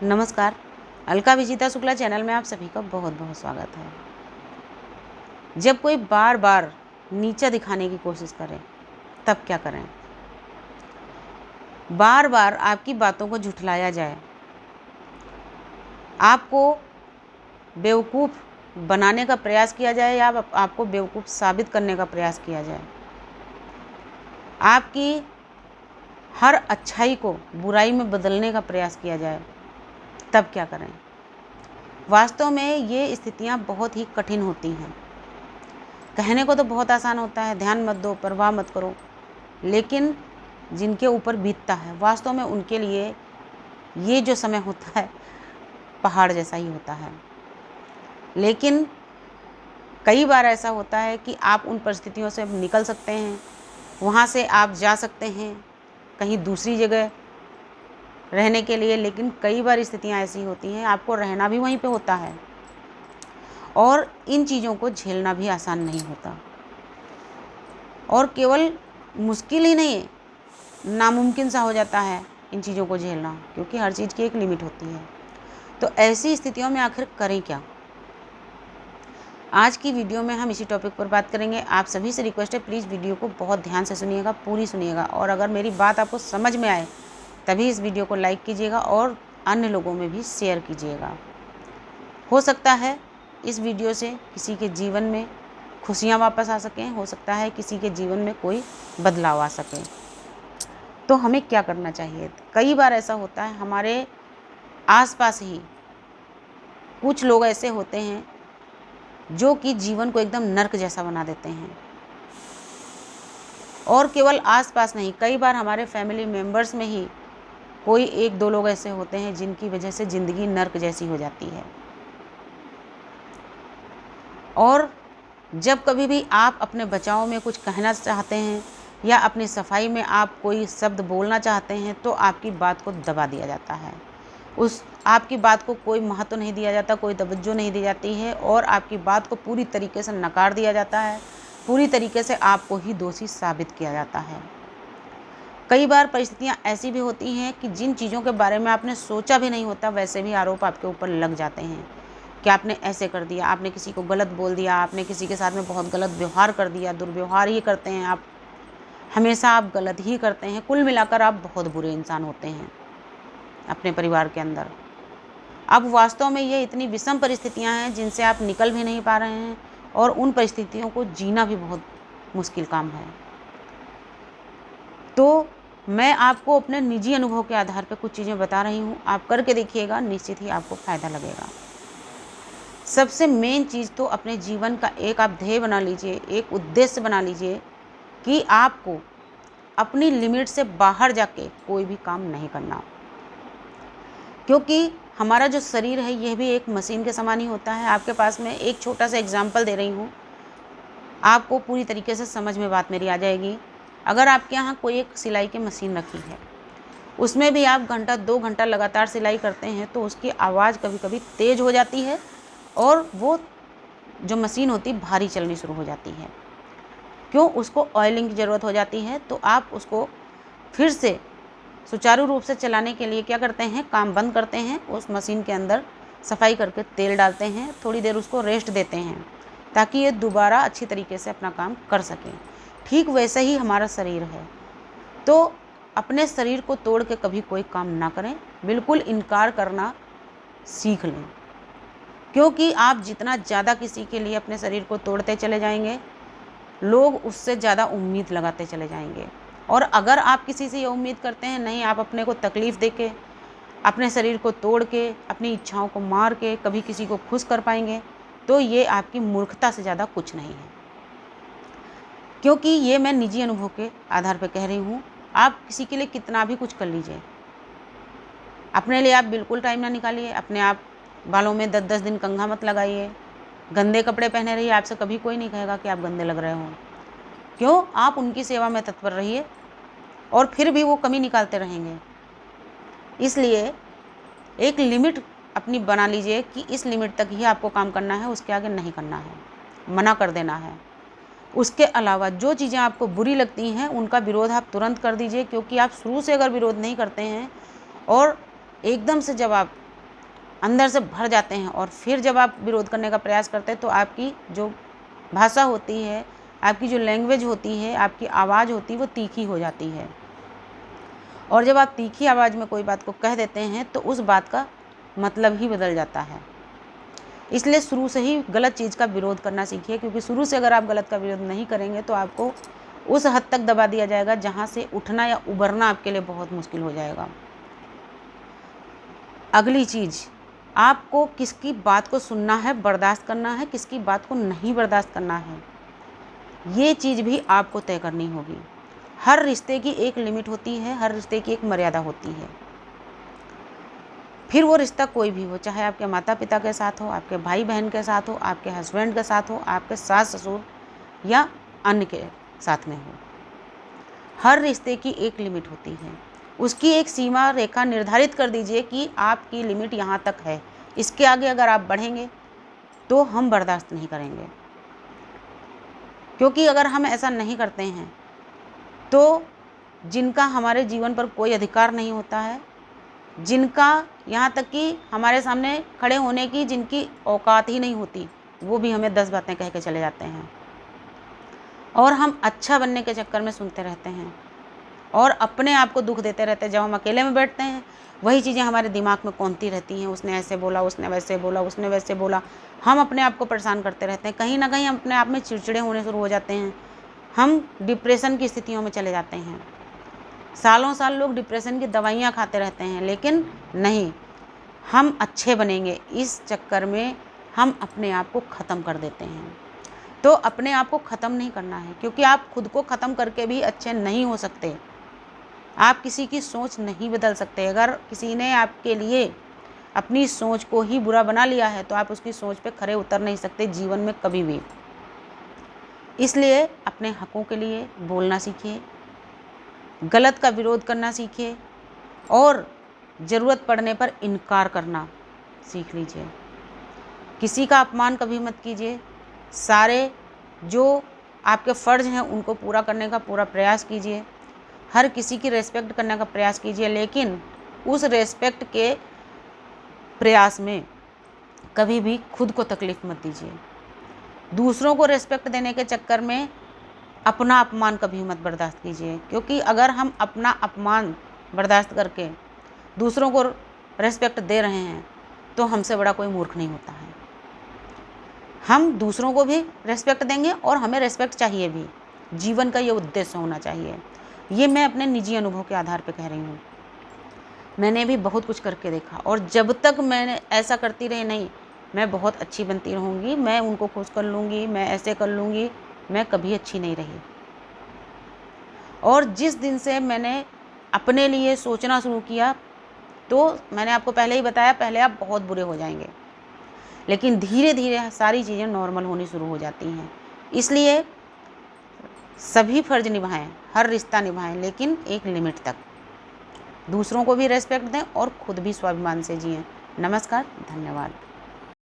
नमस्कार। अलका विजिता शुक्ला चैनल में आप सभी का बहुत बहुत स्वागत है। जब कोई बार बार नीचा दिखाने की कोशिश करे तब क्या करें? बार बार आपकी बातों को झुठलाया जाए, आपको बेवकूफ़ बनाने का प्रयास किया जाए या आपको बेवकूफ़ साबित करने का प्रयास किया जाए, आपकी हर अच्छाई को बुराई में बदलने का प्रयास किया जाए, तब क्या करें? वास्तव में ये स्थितियाँ बहुत ही कठिन होती हैं। कहने को तो बहुत आसान होता है, ध्यान मत दो, परवाह मत करो, लेकिन जिनके ऊपर बीतता है वास्तव में उनके लिए ये जो समय होता है पहाड़ जैसा ही होता है। लेकिन कई बार ऐसा होता है कि आप उन परिस्थितियों से निकल सकते हैं, वहाँ से आप जा सकते हैं कहीं दूसरी जगह रहने के लिए, लेकिन कई बार स्थितियाँ ऐसी होती हैं आपको रहना भी वहीं पे होता है और इन चीज़ों को झेलना भी आसान नहीं होता। और केवल मुश्किल ही नहीं, नामुमकिन सा हो जाता है इन चीज़ों को झेलना, क्योंकि हर चीज़ की एक लिमिट होती है। तो ऐसी स्थितियों में आखिर करें क्या? आज की वीडियो में हम इसी टॉपिक पर बात करेंगे। आप सभी से रिक्वेस्ट है, प्लीज़ वीडियो को बहुत ध्यान से सुनिएगा, पूरी सुनिएगा, और अगर मेरी बात आपको समझ में आए तभी इस वीडियो को लाइक कीजिएगा और अन्य लोगों में भी शेयर कीजिएगा। हो सकता है इस वीडियो से किसी के जीवन में खुशियाँ वापस आ सकें, हो सकता है किसी के जीवन में कोई बदलाव आ सके। तो हमें क्या करना चाहिए? कई बार ऐसा होता है हमारे आसपास ही कुछ लोग ऐसे होते हैं जो कि जीवन को एकदम नर्क जैसा बना देते हैं। और केवल आसपास नहीं, कई बार हमारे फैमिली मेंबर्स में ही कोई एक दो लोग ऐसे होते हैं जिनकी वजह से ज़िंदगी नर्क जैसी हो जाती है। और जब कभी भी आप अपने बचाव में कुछ कहना चाहते हैं या अपनी सफाई में आप कोई शब्द बोलना चाहते हैं तो आपकी बात को दबा दिया जाता है। आपकी बात को कोई महत्व नहीं दिया जाता, कोई तवज्जो नहीं दी जाती है और आपकी बात को पूरी तरीके से नकार दिया जाता है, पूरी तरीके से आपको ही दोषी साबित किया जाता है। कई बार परिस्थितियाँ ऐसी भी होती हैं कि जिन चीज़ों के बारे में आपने सोचा भी नहीं होता वैसे भी आरोप आपके ऊपर लग जाते हैं कि आपने ऐसे कर दिया, आपने किसी को गलत बोल दिया, आपने किसी के साथ में बहुत गलत व्यवहार कर दिया, दुर्व्यवहार ही करते हैं आप, हमेशा आप गलत ही करते हैं। कुल मिलाकर आप बहुत बुरे इंसान होते हैं अपने परिवार के अंदर। अब वास्तव में ये इतनी विषम परिस्थितियाँ हैं जिनसे आप निकल भी नहीं पा रहे हैं और उन परिस्थितियों को जीना भी बहुत मुश्किल काम है। तो मैं आपको अपने निजी अनुभव के आधार पर कुछ चीज़ें बता रही हूँ, आप करके देखिएगा, निश्चित ही आपको फ़ायदा लगेगा। सबसे मेन चीज़ तो अपने जीवन का एक आप ध्येय बना लीजिए, एक उद्देश्य बना लीजिए कि आपको अपनी लिमिट से बाहर जाके कोई भी काम नहीं करना। क्योंकि हमारा जो शरीर है यह भी एक मशीन के समान ही होता है। आपके पास में एक छोटा सा एग्जाम्पल दे रही हूँ, आपको पूरी तरीके से समझ में बात मेरी आ जाएगी। अगर आपके यहाँ कोई एक सिलाई की मशीन रखी है, उसमें भी आप घंटा 2 घंटा लगातार सिलाई करते हैं तो उसकी आवाज़ कभी कभी तेज़ हो जाती है और वो जो मशीन होती भारी चलनी शुरू हो जाती है। क्यों? उसको ऑयलिंग की ज़रूरत हो जाती है। तो आप उसको फिर से सुचारू रूप से चलाने के लिए क्या करते हैं, काम बंद करते हैं, उस मशीन के अंदर सफाई करके तेल डालते हैं, थोड़ी देर उसको रेस्ट देते हैं ताकि ये दोबारा अच्छी तरीके से अपना काम कर सकें। ठीक वैसे ही हमारा शरीर है। तो अपने शरीर को तोड़ के कभी कोई काम ना करें, बिल्कुल इनकार करना सीख लें। क्योंकि आप जितना ज़्यादा किसी के लिए अपने शरीर को तोड़ते चले जाएंगे, लोग उससे ज़्यादा उम्मीद लगाते चले जाएंगे। और अगर आप किसी से ये उम्मीद करते हैं नहीं, आप अपने को तकलीफ़ दे के, अपने शरीर को तोड़ के, अपनी इच्छाओं को मार के कभी किसी को खुश कर पाएंगे, तो ये आपकी मूर्खता से ज़्यादा कुछ नहीं है। क्योंकि ये मैं निजी अनुभव के आधार पर कह रही हूँ। आप किसी के लिए कितना भी कुछ कर लीजिए, अपने लिए आप बिल्कुल टाइम ना निकालिए। अपने आप बालों में 10-10 दिन कंघा मत लगाइए, गंदे कपड़े पहने रहिए, आपसे कभी कोई नहीं कहेगा कि आप गंदे लग रहे हो। क्यों? आप उनकी सेवा में तत्पर रहिए और फिर भी वो कमी निकालते रहेंगे। इसलिए एक लिमिट अपनी बना लीजिए कि इस लिमिट तक ही आपको काम करना है, उसके आगे नहीं करना है, मना कर देना है। उसके अलावा जो चीज़ें आपको बुरी लगती हैं उनका विरोध आप तुरंत कर दीजिए। क्योंकि आप शुरू से अगर विरोध नहीं करते हैं और एकदम से जब आप अंदर से भर जाते हैं और फिर जब आप विरोध करने का प्रयास करते हैं तो आपकी जो भाषा होती है, आपकी जो लैंग्वेज होती है, आपकी आवाज़ होती है, वो तीखी हो जाती है। और जब आप तीखी आवाज़ में कोई बात को कह देते हैं तो उस बात का मतलब ही बदल जाता है। इसलिए शुरू से ही गलत चीज़ का विरोध करना सीखिए, क्योंकि शुरू से अगर आप गलत का विरोध नहीं करेंगे तो आपको उस हद तक दबा दिया जाएगा जहाँ से उठना या उभरना आपके लिए बहुत मुश्किल हो जाएगा। अगली चीज़, आपको किसकी बात को सुनना है, बर्दाश्त करना है, किसकी बात को नहीं बर्दाश्त करना है, ये चीज़ भी आपको तय करनी होगी। हर रिश्ते की एक लिमिट होती है, हर रिश्ते की एक मर्यादा होती है। फिर वो रिश्ता कोई भी हो, चाहे आपके माता पिता के साथ हो, आपके भाई बहन के साथ हो, आपके हस्बैंड के साथ हो, आपके सास ससुर या अन्य के साथ में हो, हर रिश्ते की एक लिमिट होती है। उसकी एक सीमा रेखा निर्धारित कर दीजिए कि आपकी लिमिट यहाँ तक है, इसके आगे अगर आप बढ़ेंगे तो हम बर्दाश्त नहीं करेंगे। क्योंकि अगर हम ऐसा नहीं करते हैं तो जिनका हमारे जीवन पर कोई अधिकार नहीं होता है, जिनका यहाँ तक कि हमारे सामने खड़े होने की जिनकी औकात ही नहीं होती, वो भी हमें 10 बातें कह के चले जाते हैं और हम अच्छा बनने के चक्कर में सुनते रहते हैं और अपने आप को दुख देते रहते हैं। जब हम अकेले में बैठते हैं वही चीज़ें हमारे दिमाग में कौंधती रहती हैं, उसने ऐसे बोला, उसने वैसे बोला, उसने वैसे बोला। हम अपने आप को परेशान करते रहते हैं, कहीं ना कहीं हम अपने आप में चिड़चिड़े होने शुरू हो जाते हैं, हम डिप्रेशन की स्थितियों में चले जाते हैं। सालों साल लोग डिप्रेशन की दवाइयाँ खाते रहते हैं, लेकिन नहीं, हम अच्छे बनेंगे इस चक्कर में हम अपने आप को ख़त्म कर देते हैं। तो अपने आप को ख़त्म नहीं करना है, क्योंकि आप खुद को ख़त्म करके भी अच्छे नहीं हो सकते। आप किसी की सोच नहीं बदल सकते। अगर किसी ने आपके लिए अपनी सोच को ही बुरा बना लिया है तो आप उसकी सोच पे खरे उतर नहीं सकते जीवन में कभी भी। इसलिए अपने हकों के लिए बोलना सीखिए, गलत का विरोध करना सीखिए और ज़रूरत पड़ने पर इनकार करना सीख लीजिए। किसी का अपमान कभी मत कीजिए। सारे जो आपके फ़र्ज़ हैं उनको पूरा करने का पूरा प्रयास कीजिए। हर किसी की रेस्पेक्ट करने का प्रयास कीजिए, लेकिन उस रेस्पेक्ट के प्रयास में कभी भी खुद को तकलीफ़ मत दीजिए। दूसरों को रेस्पेक्ट देने के चक्कर में अपना अपमान कभी मत बर्दाश्त कीजिए, क्योंकि अगर हम अपना अपमान बर्दाश्त करके दूसरों को रेस्पेक्ट दे रहे हैं तो हमसे बड़ा कोई मूर्ख नहीं होता है। हम दूसरों को भी रेस्पेक्ट देंगे और हमें रेस्पेक्ट चाहिए भी। जीवन का ये उद्देश्य होना चाहिए। ये मैं अपने निजी अनुभव के आधार पे कह रही हूँ। मैंने भी बहुत कुछ करके देखा और जब तक मैंने ऐसा करती रही, नहीं मैं बहुत अच्छी बनती रहूँगी, मैं उनको खुश कर लूँगी, मैं ऐसे कर लूँगी, मैं कभी अच्छी नहीं रही। और जिस दिन से मैंने अपने लिए सोचना शुरू किया, तो मैंने आपको पहले ही बताया, पहले आप बहुत बुरे हो जाएंगे, लेकिन धीरे धीरे सारी चीज़ें नॉर्मल होनी शुरू हो जाती हैं। इसलिए सभी फ़र्ज़ निभाएं, हर रिश्ता निभाएं, लेकिन एक लिमिट तक। दूसरों को भी रेस्पेक्ट दें और खुद भी स्वाभिमान से जिएं। नमस्कार, धन्यवाद।